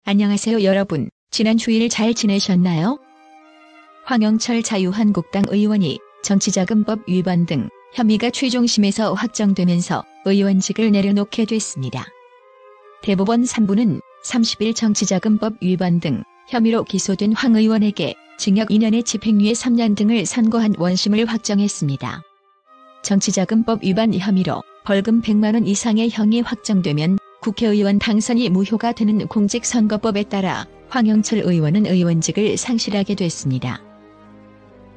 안녕하세요 여러분. 지난 주일 잘 지내셨나요? 황영철 자유한국당 의원이 정치자금법 위반 등 혐의가 최종심에서 확정되면서 의원직을 내려놓게 됐습니다. 대법원 3부는 30일 정치자금법 위반 등 혐의로 기소된 황 의원에게 징역 2년에 집행유예 3년 등을 선고한 원심을 확정했습니다. 정치자금법 위반 혐의로 벌금 100만 원 이상의 형이 확정되면 국회의원 당선이 무효가 되는 공직선거법에 따라 황영철 의원은 의원직을 상실하게 됐습니다.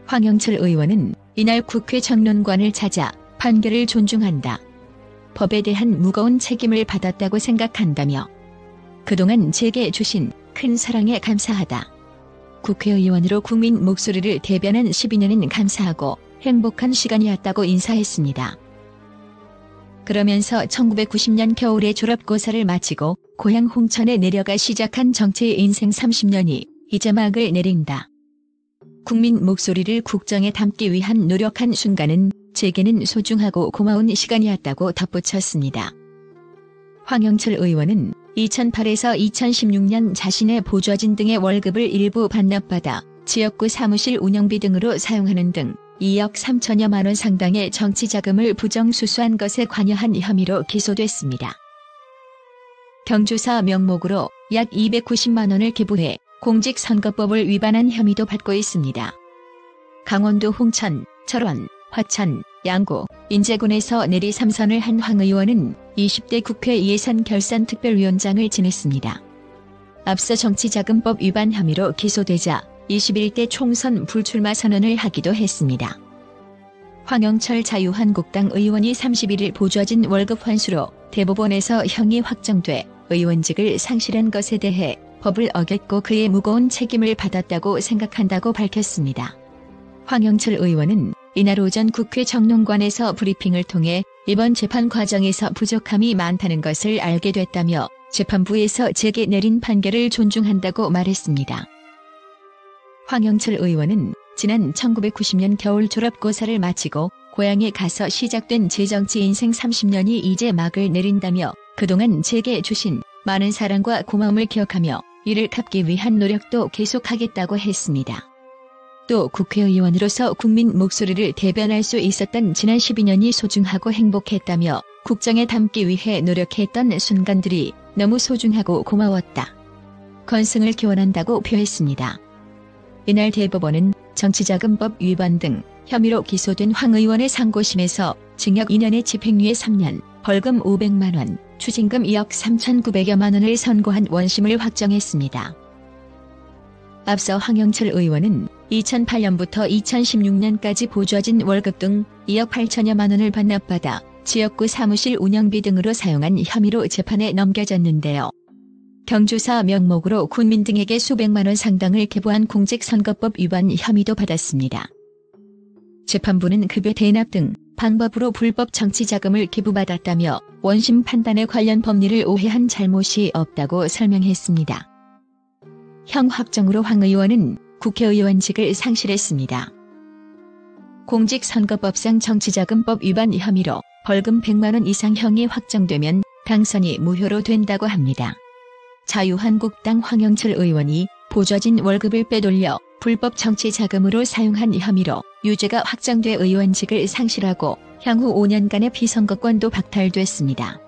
황영철 의원은 이날 국회 정론관을 찾아 판결을 존중한다. 법에 대한 무거운 책임을 받았다고 생각한다며 그동안 제게 주신 큰 사랑에 감사하다. 국회의원으로 국민 목소리를 대변한 12년은 감사하고 행복한 시간이었다고 인사했습니다. 그러면서 1990년 겨울에 졸업고사를 마치고 고향 홍천에 내려가 시작한 정치의 인생 30년이 이제 막을 내린다. 국민 목소리를 국정에 담기 위한 노력한 순간은 제게는 소중하고 고마운 시간이었다고 덧붙였습니다. 황영철 의원은 2008에서 2016년 자신의 보좌진 등의 월급을 일부 반납받아 지역구 사무실 운영비 등으로 사용하는 등 2억 3천여만 원 상당의 정치자금을 부정수수한 것에 관여한 혐의로 기소됐습니다. 경조사 명목으로 약 290만 원을 기부해 공직선거법을 위반한 혐의도 받고 있습니다. 강원도 홍천, 철원, 화천, 양구, 인제군에서 내리 3선을 한 황 의원은 20대 국회 예산결산특별위원장을 지냈습니다. 앞서 정치자금법 위반 혐의로 기소되자 21대 총선 불출마 선언을 하기도 했습니다. 황영철 자유한국당 의원이 31일 보좌진 월급 환수로 대법원에서 형이 확정돼 의원직을 상실한 것에 대해 법을 어겼고 그의 무거운 책임을 받았다고 생각한다고 밝혔습니다. 황영철 의원은 이날 오전 국회 정론관에서 브리핑을 통해 이번 재판 과정에서 부족함이 많다는 것을 알게 됐다며 재판부에서 제게 내린 판결을 존중한다고 말했습니다. 황영철 의원은 지난 1990년 겨울 졸업고사를 마치고 고향에 가서 시작된 제 정치 인생 30년이 이제 막을 내린다며 그동안 제게 주신 많은 사랑과 고마움을 기억하며 이를 갚기 위한 노력도 계속하겠다고 했습니다. 또 국회의원으로서 국민 목소리를 대변할 수 있었던 지난 12년이 소중하고 행복했다며 국정에 담기 위해 노력했던 순간들이 너무 소중하고 고마웠다. 건승을 기원한다고 표했습니다. 이날 대법원은 정치자금법 위반 등 혐의로 기소된 황 의원의 상고심에서 징역 2년에 집행유예 3년, 벌금 500만 원, 추징금 2억 3,900여만 원을 선고한 원심을 확정했습니다. 앞서 황영철 의원은 2008년부터 2016년까지 보좌진 월급 등 2억 8천여만 원을 반납받아 지역구 사무실 운영비 등으로 사용한 혐의로 재판에 넘겨졌는데요. 경조사 명목으로 군민 등에게 수백만 원 상당을 기부한 공직선거법 위반 혐의도 받았습니다. 재판부는 급여 대납 등 방법으로 불법 정치자금을 기부받았다며 원심 판단에 관련 법리를 오해한 잘못이 없다고 설명했습니다. 형 확정으로 황 의원은 국회의원직을 상실했습니다. 공직선거법상 정치자금법 위반 혐의로 벌금 100만 원 이상 형이 확정되면 당선이 무효로 된다고 합니다. 자유한국당 황영철 의원이 보좌진 월급을 빼돌려 불법 정치자금으로 사용한 혐의로 유죄가 확정돼 의원직을 상실하고 향후 5년간의 비선거권도 박탈됐습니다.